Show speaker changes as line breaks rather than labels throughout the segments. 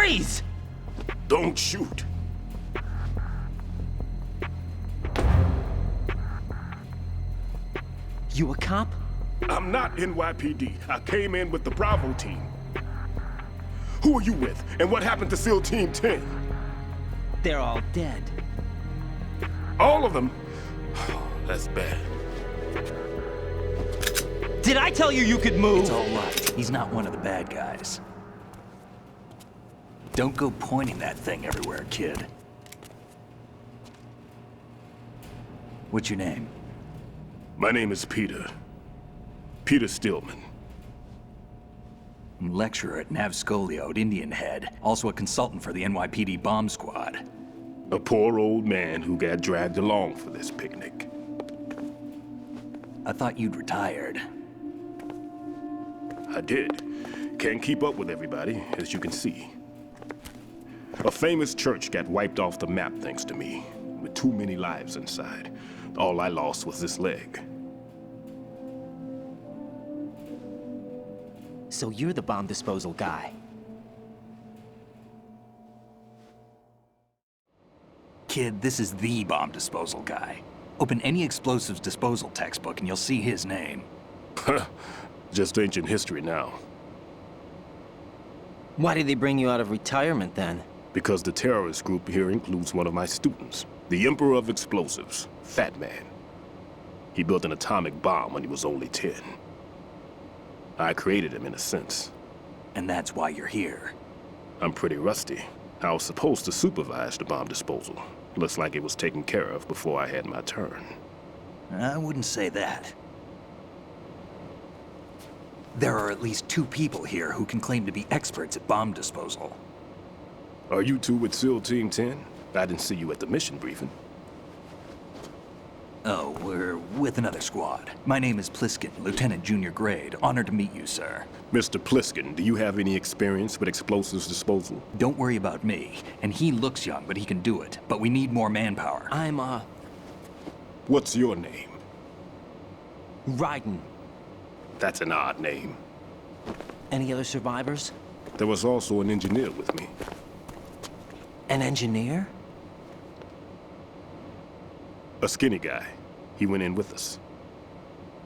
Freeze!
Don't shoot.
You a cop?
I'm not NYPD. I came in with the Bravo team. Who are you with? And what happened to SEAL Team 10?
They're all dead.
All of them? That's bad.
Did I tell you you could move?
It's all right. He's not one of the bad guys. Don't go pointing that thing everywhere, kid. What's your name?
My name is Peter. Peter Stillman.
I'm lecturer at Nav Scolio at Indian Head, also a consultant for the NYPD bomb squad.
A poor old man who got dragged along for this picnic.
I thought you'd retired.
I did. Can't keep up with everybody, as you can see. A famous church got wiped off the map thanks to me, with too many lives inside. All I lost was this leg.
So you're the bomb disposal guy.
Kid, this is the bomb disposal guy. Open any explosives disposal textbook and you'll see his name.
Just ancient history now.
Why did they bring you out of retirement then?
Because the terrorist group here includes one of my students, the Emperor of Explosives, Fat Man. He built an atomic bomb when he was only 10. I created him in a sense.
And that's why you're here.
I'm pretty rusty. I was supposed to supervise the bomb disposal. Looks like it was taken care of before I had my turn.
I wouldn't say that. There are at least 2 people here who can claim to be experts at bomb disposal.
Are you two with SEAL Team 10? I didn't see you at the mission briefing.
Oh, we're with another squad. My name is Pliskin, Lieutenant Junior Grade. Honored to meet you, sir.
Mr. Pliskin, do you have any experience with explosives disposal?
Don't worry about me. And he looks young, but he can do it. But we need more manpower.
I'm,
What's your name?
Raiden.
That's an odd name.
Any other survivors?
There was also an engineer with me.
An engineer?
A skinny guy. He went in with us.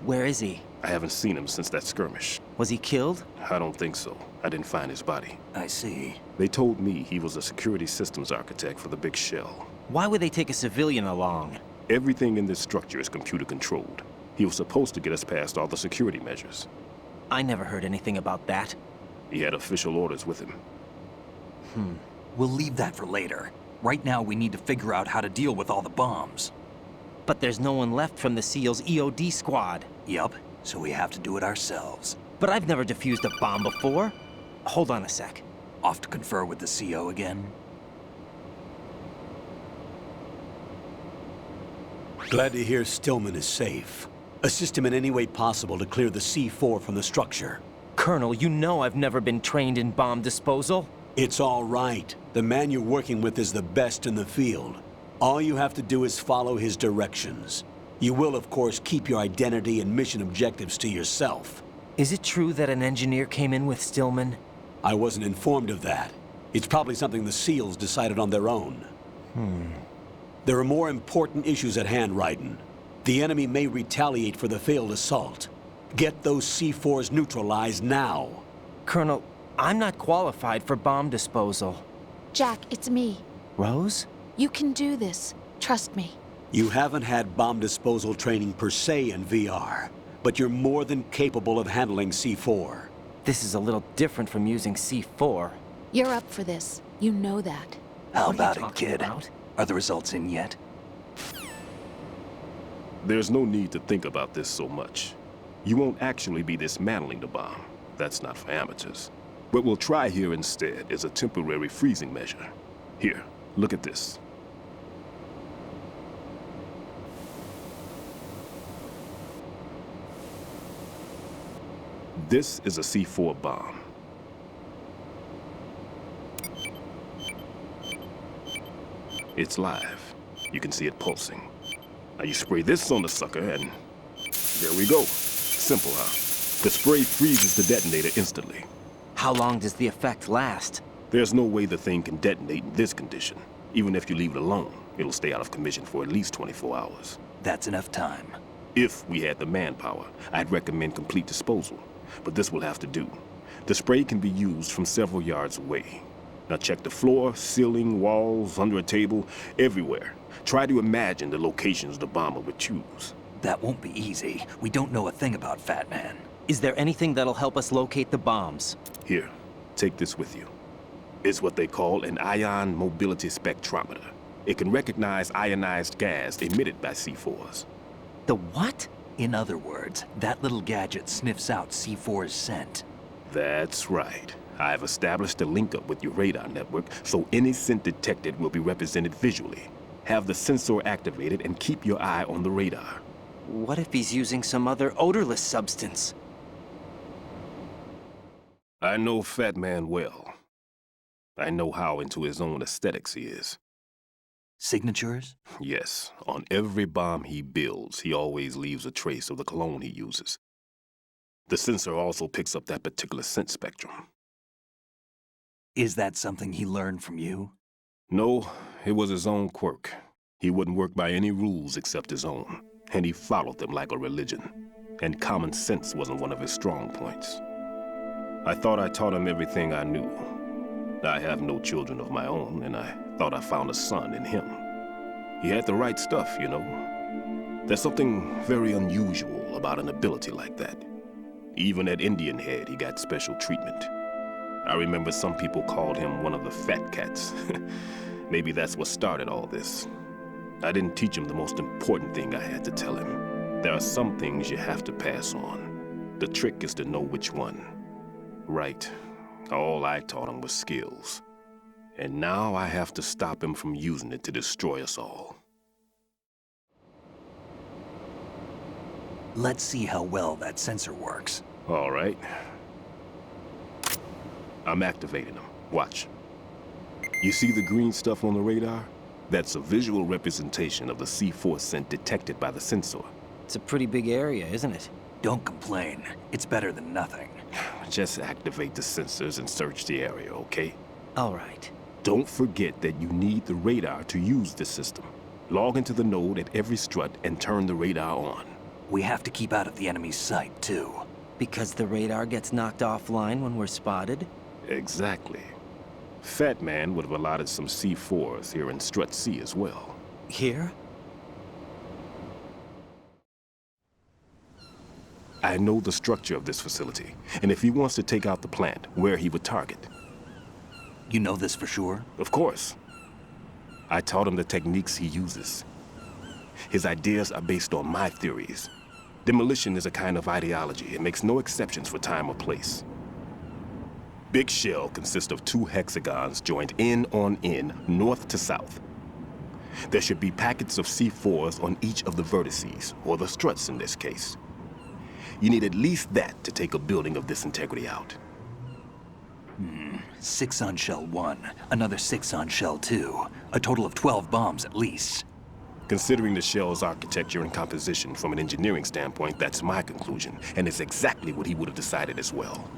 Where is he?
I haven't seen him since that skirmish.
Was he killed?
I don't think so. I didn't find his body.
I see.
They told me he was a security systems architect for the big shell.
Why would they take a civilian along?
Everything in this structure is computer controlled. He was supposed to get us past all the security measures.
I never heard anything about that.
He had official orders with him.
We'll leave that for later. Right now, we need to figure out how to deal with all the bombs.
But there's no one left from the SEAL's EOD squad.
Yup, so we have to do it ourselves.
But I've never defused a bomb before. Hold on a sec.
Off to confer with the CO again?
Glad to hear Stillman is safe. Assist him in any way possible to clear the C4 from the structure.
Colonel, you know I've never been trained in bomb disposal.
It's all right. The man you're working with is the best in the field. All you have to do is follow his directions. You will, of course, keep your identity and mission objectives to yourself.
Is it true that an engineer came in with Stillman?
I wasn't informed of that. It's probably something the SEALs decided on their own. There are more important issues at hand, Raiden. The enemy may retaliate for the failed assault. Get those C4s neutralized now.
Colonel, I'm not qualified for bomb disposal.
Jack, it's me.
Rose?
You can do this. Trust me.
You haven't had bomb disposal training per se in VR, but you're more than capable of handling C4.
This is a little different from using C4.
You're up for this. You know that.
How
What are you
about it,
talking
kid?
about?
Are the results in yet?
There's no need to think about this so much. You won't actually be dismantling the bomb. That's not for amateurs. What we'll try here instead is a temporary freezing measure. Here, look at this. This is a C4 bomb. It's live. You can see it pulsing. Now you spray this on the sucker and there we go. Simple, huh? The spray freezes the detonator instantly.
How long does the effect last?
There's no way the thing can detonate in this condition. Even if you leave it alone, it'll stay out of commission for at least 24 hours.
That's enough time.
If we had the manpower, I'd recommend complete disposal. But this will have to do. The spray can be used from several yards away. Now check the floor, ceiling, walls, under a table, everywhere. Try to imagine the locations the bomber would choose.
That won't be easy. We don't know a thing about Fat Man.
Is there anything that'll help us locate the bombs?
Here, take this with you. It's what they call an ion mobility spectrometer. It can recognize ionized gas emitted by C4s.
The what?
In other words, that little gadget sniffs out C4's scent.
That's right. I've established a link-up with your radar network, so any scent detected will be represented visually. Have the sensor activated and keep your eye on the radar.
What if he's using some other odorless substance?
I know Fat Man well. I know how into his own aesthetics he is.
Signatures?
Yes, on every bomb he builds, he always leaves a trace of the cologne he uses. The sensor also picks up that particular scent spectrum.
Is that something he learned from you?
No, it was his own quirk. He wouldn't work by any rules except his own, and he followed them like a religion. And common sense wasn't one of his strong points. I thought I taught him everything I knew. I have no children of my own, and I thought I found a son in him. He had the right stuff, you know. There's something very unusual about an ability like that. Even at Indian Head, he got special treatment. I remember some people called him one of the fat cats. Maybe that's what started all this. I didn't teach him the most important thing I had to tell him. There are some things you have to pass on. The trick is to know which one. Right. All I taught him was skills. And now I have to stop him from using it to destroy us all.
Let's see how well that sensor works.
All right. I'm activating them. Watch. You see the green stuff on the radar? That's a visual representation of the C4 scent detected by the sensor.
It's a pretty big area, isn't it?
Don't complain. It's better than nothing.
Just activate the sensors and search the area, okay?
All right.
Don't forget that you need the radar to use the system. Log into the node at every strut and turn the radar on.
We have to keep out of the enemy's sight, too.
Because the radar gets knocked offline when we're spotted?
Exactly. Fat Man would have allotted some C4s here in Strut C as well.
Here?
I know the structure of this facility, and if he wants to take out the plant, where he would target.
You know this for sure?
Of course. I taught him the techniques he uses. His ideas are based on my theories. Demolition is a kind of ideology. It makes no exceptions for time or place. Big shell consists of 2 hexagons joined end on end, north to south. There should be packets of C4s on each of the vertices, or the struts in this case. You need at least that to take a building of this integrity out.
6 on shell 1, another 6 on shell 2. A total of 12 bombs at least.
Considering the shell's architecture and composition from an engineering standpoint, that's my conclusion, and it's exactly what he would have decided as well.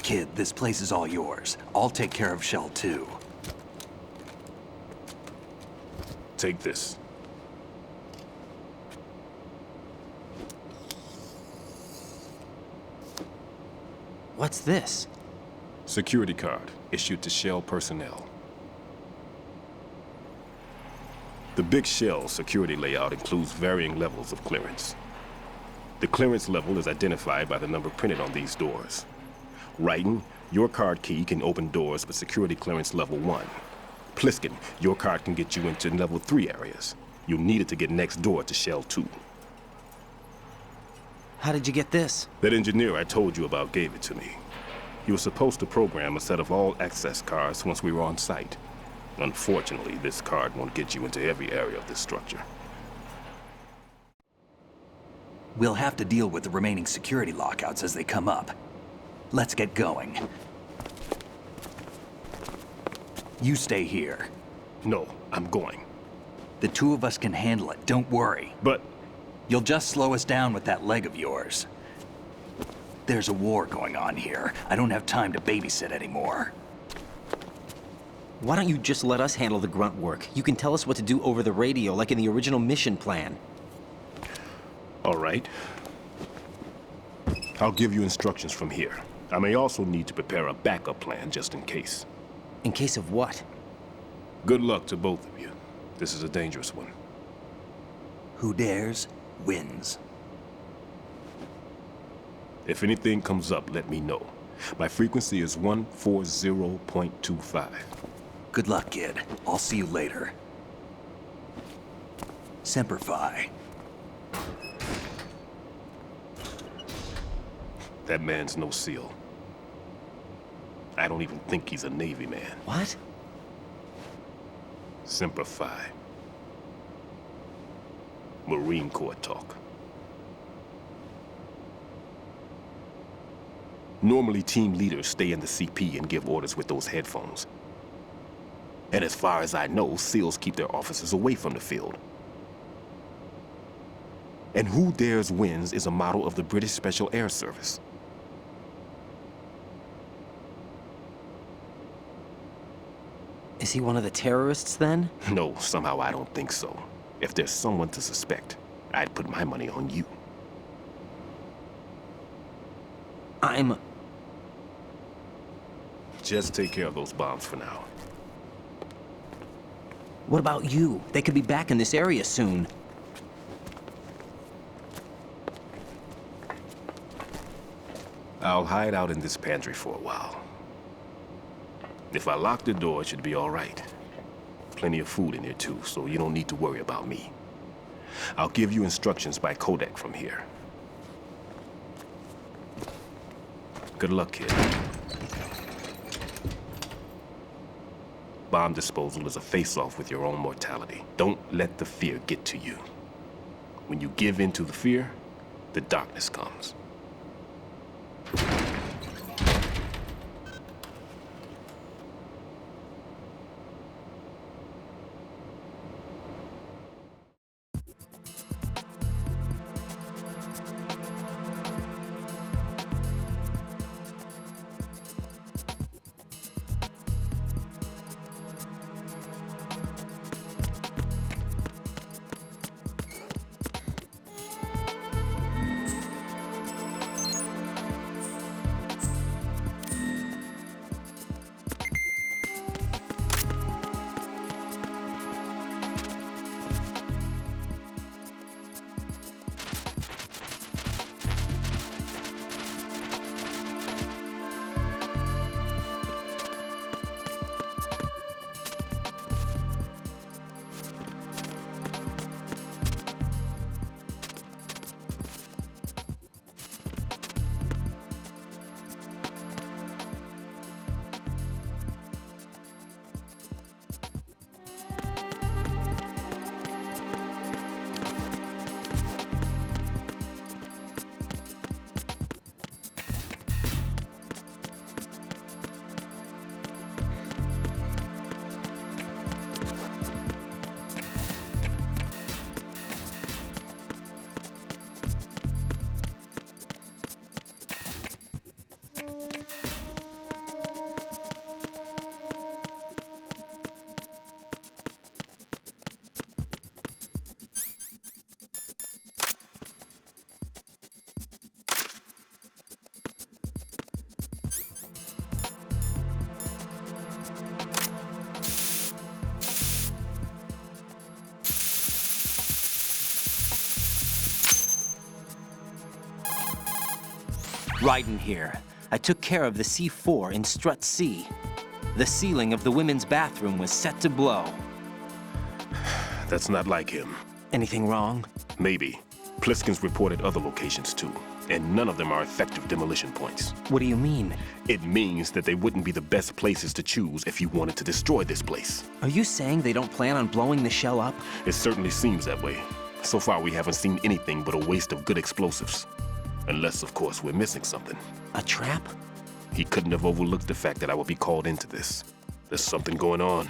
Kid, this place is all yours. I'll take care of shell 2.
Take this.
What's this?
Security card issued to Shell personnel. The big Shell security layout includes varying levels of clearance. The clearance level is identified by the number printed on these doors. Raiden, your card key can open doors with security clearance level 1. Pliskin, your card can get you into level 3 areas. You'll need it to get next door to Shell 2.
How did you get this?
That engineer I told you about gave it to me. He was supposed to program a set of all access cards once we were on site. Unfortunately, this card won't get you into every area of this structure.
We'll have to deal with the remaining security lockouts as they come up. Let's get going. You stay here.
No, I'm going.
The 2 of us can handle it, don't worry.
But
You'll just slow us down with that leg of yours. There's a war going on here. I don't have time to babysit anymore.
Why don't you just let us handle the grunt work? You can tell us what to do over the radio, like in the original mission plan.
All right. I'll give you instructions from here. I may also need to prepare a backup plan just in case.
In case of what?
Good luck to both of you. This is a dangerous one.
Who dares, wins.
If anything comes up, let me know. My frequency is 140.25.
Good luck, kid. I'll see you later. Semper Fi.
That man's no SEAL. I don't even think he's a Navy man.
What?
Semper Fi. Marine Corps talk. Normally, team leaders stay in the CP and give orders with those headphones. And as far as I know, SEALs keep their officers away from the field. And Who Dares Wins is a model of the British Special Air Service.
Is he one of the terrorists, then?
No, somehow I don't think so. If there's someone to suspect, I'd put my money on you. Just take care of those bombs for now.
What about you? They could be back in this area soon.
I'll hide out in this pantry for a while. If I lock the door, it should be all right. Plenty of food in here too, so you don't need to worry about me. I'll give you instructions by codec from here. Good luck, kid. Bomb disposal is a face-off with your own mortality. Don't let the fear get to you. When you give in to the fear, the darkness comes.
Raiden here. I took care of the C4 in Strut C. The ceiling of the women's bathroom was set to blow.
That's not like him.
Anything wrong?
Maybe. Pliskin's reported other locations too, and none of them are effective demolition points.
What do you mean?
It means that they wouldn't be the best places to choose if you wanted to destroy this place.
Are you saying they don't plan on blowing the shell up?
It certainly seems that way. So far, we haven't seen anything but a waste of good explosives. Unless, of course, we're missing something.
A trap?
He couldn't have overlooked the fact that I would be called into this. There's something going on.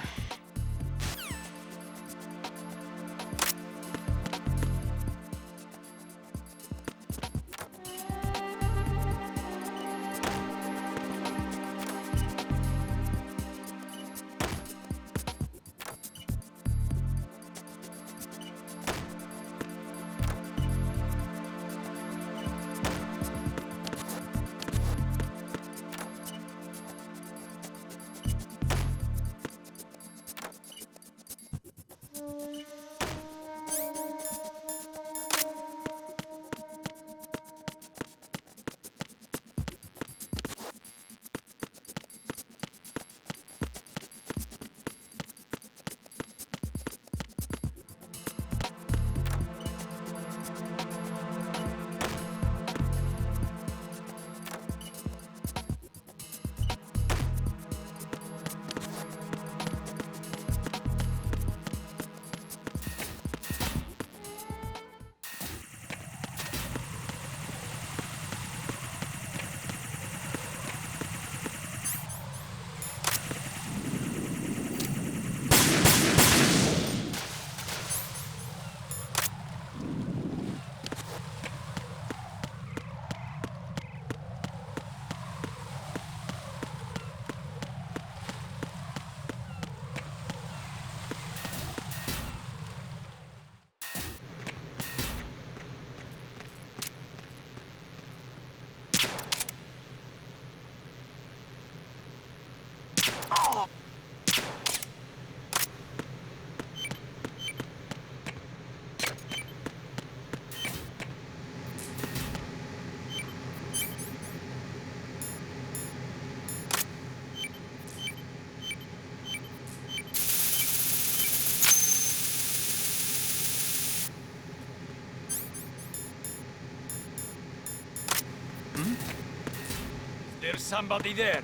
There's somebody there.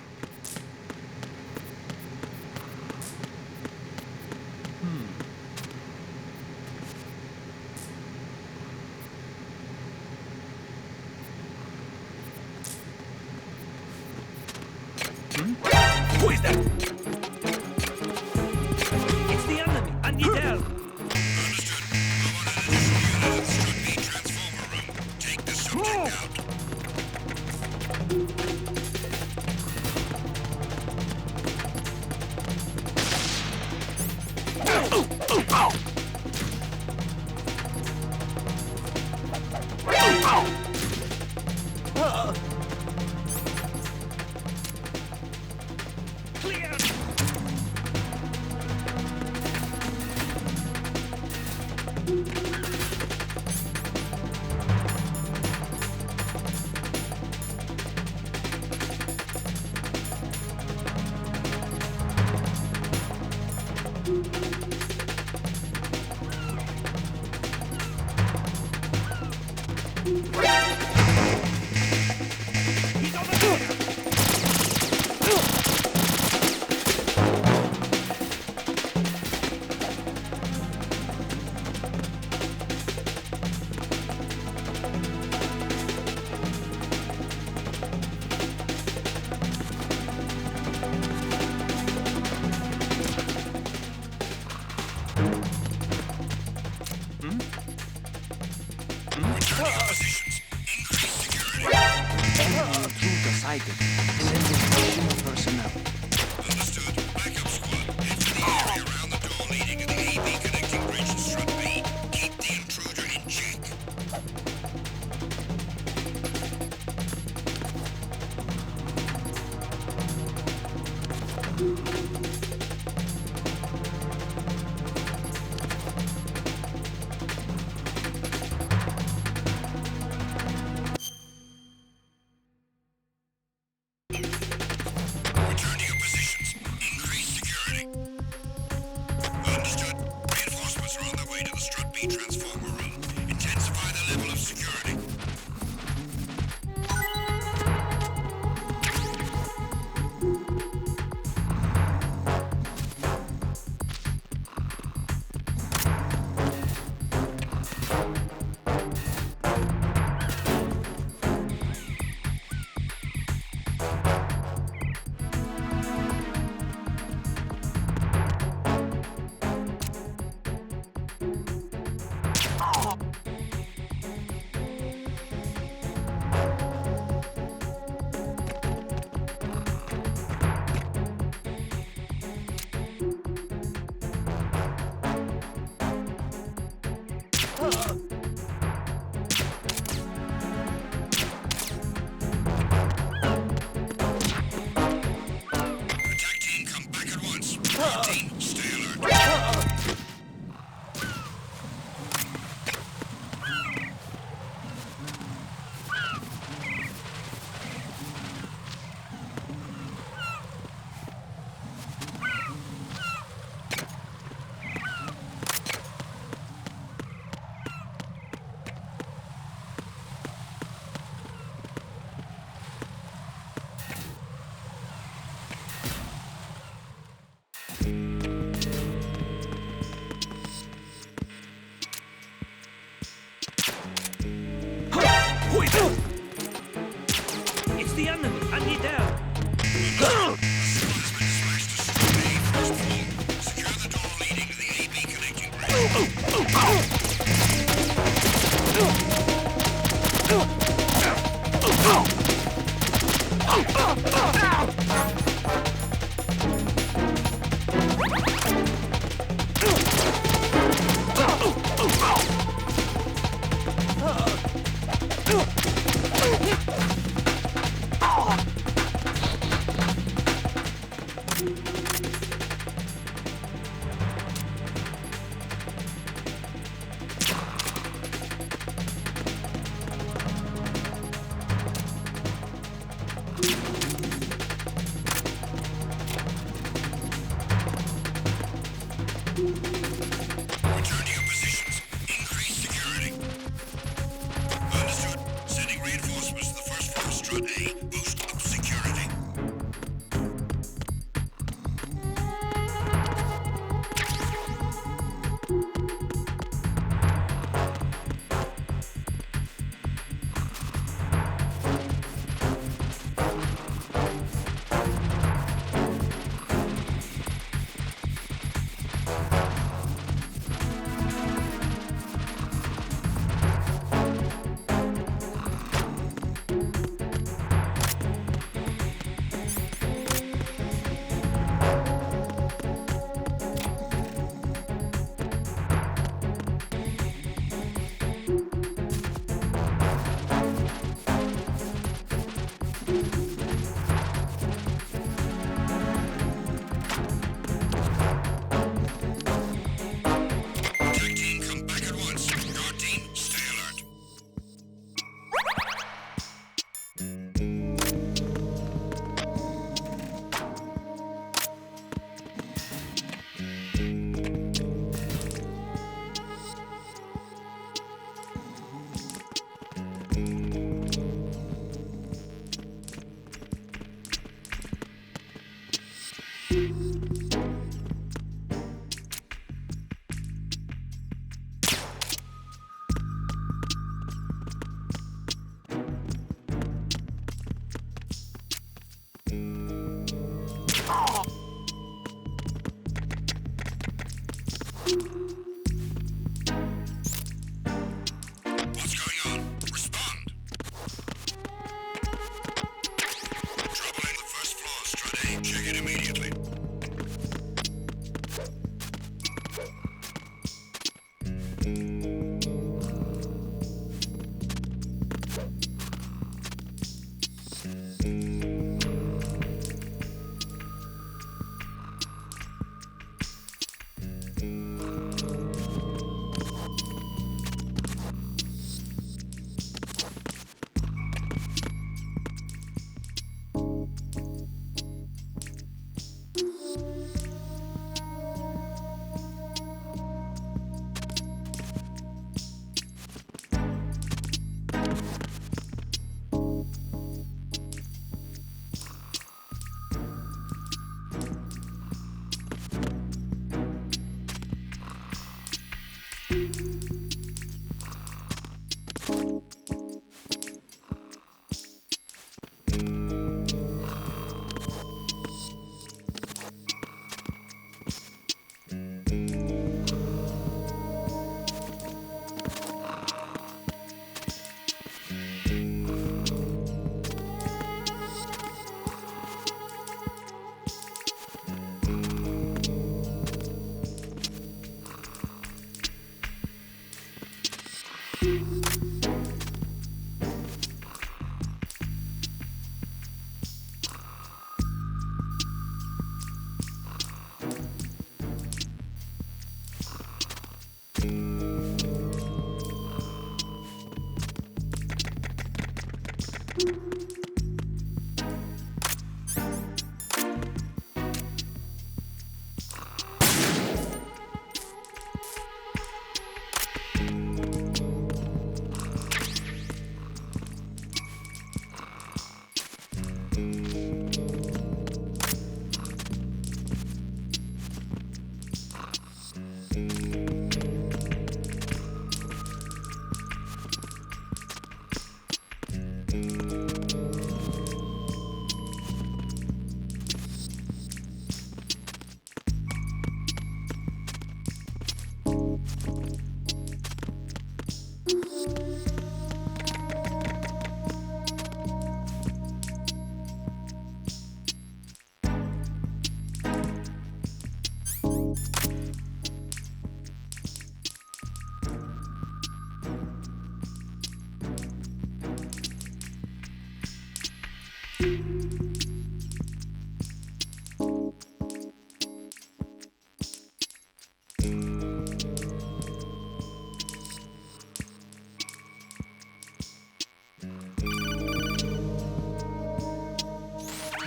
Who is that? It's the enemy. I need help.
Take the subject out.
Clear. He's over there.
Intruder sighted. Send in additional personnel.
Understood. Backup squad. Head to the area around the door leading to the AB connecting bridge and strut B. Keep the intruder in check. Return to your positions. Increase security. Understood. Reinforcements are on their way to the strut B transformer room. Intensify the level of security. Attack team, come back at once. Team, stay alert.
Who is that? It's the enemy. I need help.
Secure the door leading to the AB connecting bridge. What's going on? Respond. Trouble in the first floor, Strut A. Check it immediately.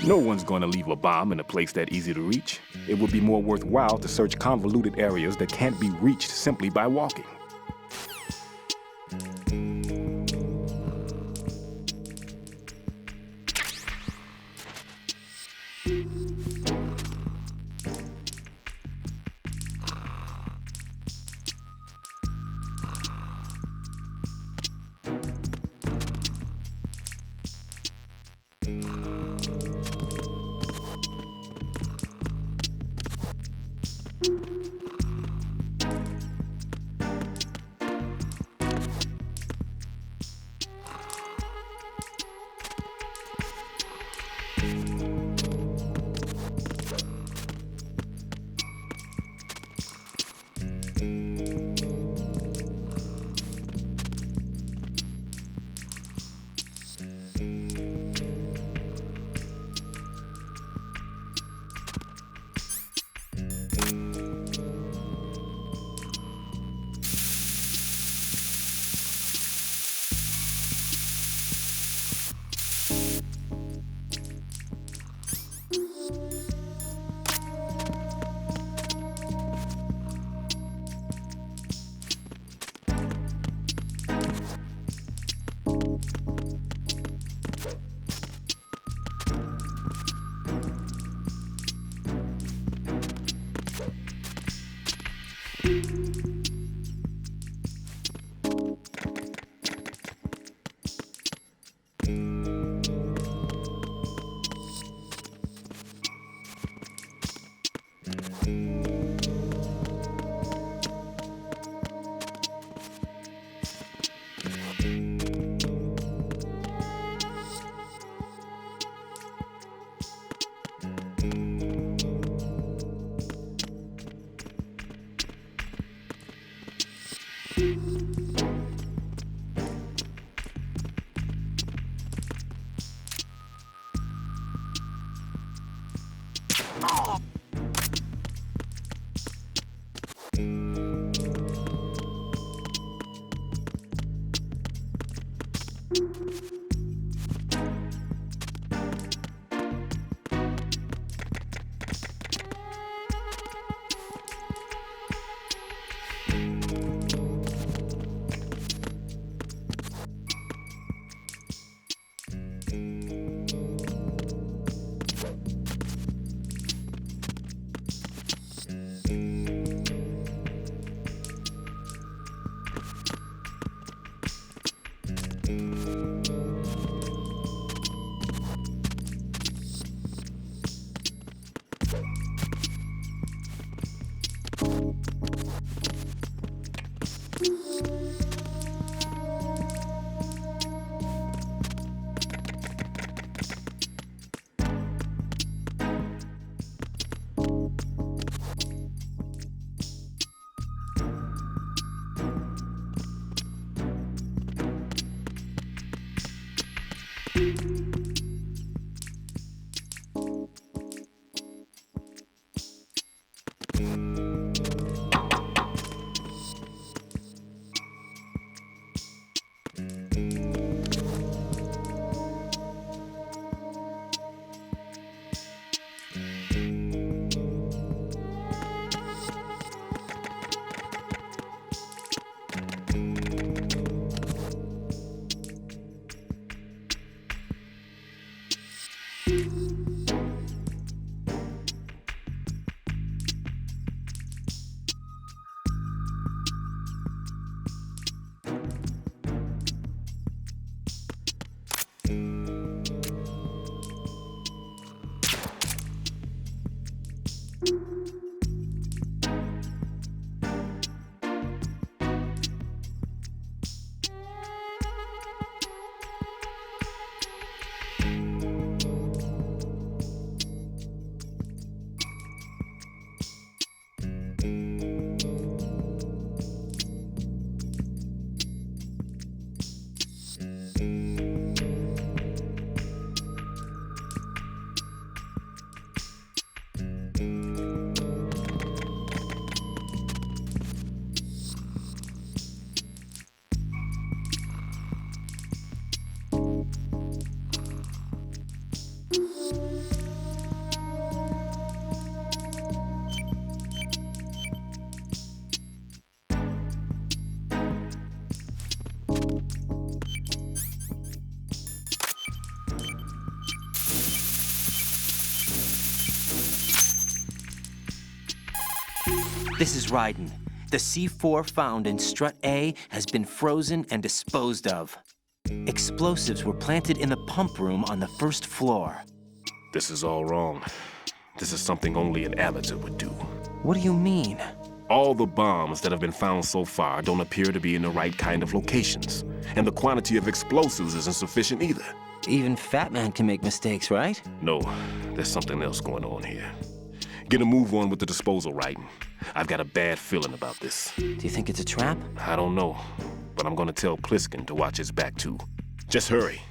No one's going to leave a bomb in a place that easy to reach. It would be more worthwhile to search convoluted areas that can't be reached simply by walking.
This is Raiden. The C4 found in Strut A has been frozen and disposed of. Explosives were planted in the pump room on the first floor.
This is all wrong. This is something only an amateur would do.
What do you mean?
All the bombs that have been found so far don't appear to be in the right kind of locations. And the quantity of explosives isn't sufficient either.
Even Fat Man can make mistakes, right?
No, there's something else going on here. Get a move on with the disposal, Raiden. I've got a bad feeling about this.
Do you think it's a trap?
I don't know, but I'm gonna tell Pliskin to watch his back too. Just hurry.